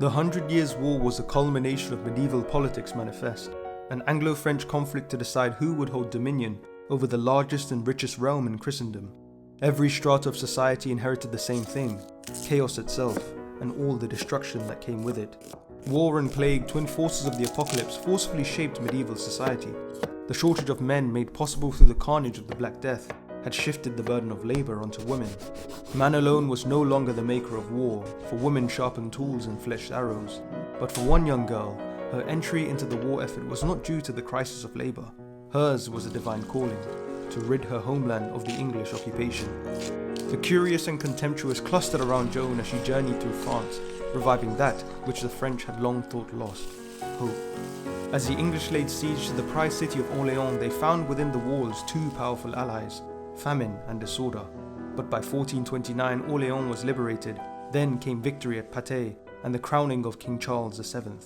The 100 Years' War was a culmination of medieval politics manifest, an Anglo-French conflict to decide who would hold dominion over the largest and richest realm in Christendom. Every strata of society inherited the same thing, chaos itself, and all the destruction that came with it. War and plague, twin forces of the apocalypse, forcefully shaped medieval society. The shortage of men made possible through the carnage of the Black Death had shifted the burden of labour onto women. Man alone was no longer the maker of war, for women sharpened tools and fletched arrows. But for one young girl, her entry into the war effort was not due to the crisis of labour. Hers was a divine calling, to rid her homeland of the English occupation. The curious and contemptuous clustered around Joan as she journeyed through France, reviving that which the French had long thought lost: hope. As the English laid siege to the prized city of Orléans, they found within the walls two powerful allies: famine and disorder. But by 1429, Orléans was liberated. Then came victory at Patay and the crowning of King Charles VII.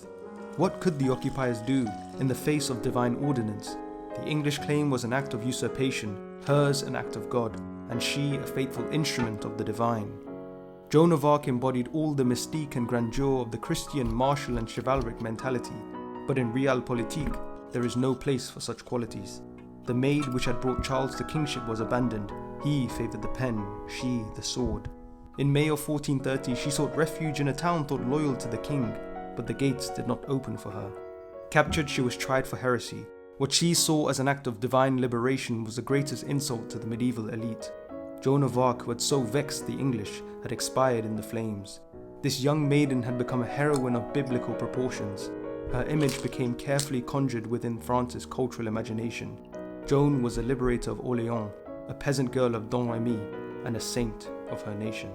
What could the occupiers do in the face of divine ordinance? The English claim was an act of usurpation, hers an act of God, and she a faithful instrument of the divine. Joan of Arc embodied all the mystique and grandeur of the Christian, martial and chivalric mentality, but in realpolitik there is no place for such qualities. The Maid which had brought Charles to kingship was abandoned. He favoured the pen, she the sword. In May of 1430 she sought refuge in a town thought loyal to the king, but the gates did not open for her. Captured, she was tried for heresy. What she saw as an act of divine liberation was the greatest insult to the medieval elite. Joan of Arc, who had so vexed the English, had expired in the flames. This young maiden had become a heroine of biblical proportions. Her image became carefully conjured within France's cultural imagination. Joan was a liberator of Orléans, a peasant girl of Domremy, and a saint of her nation.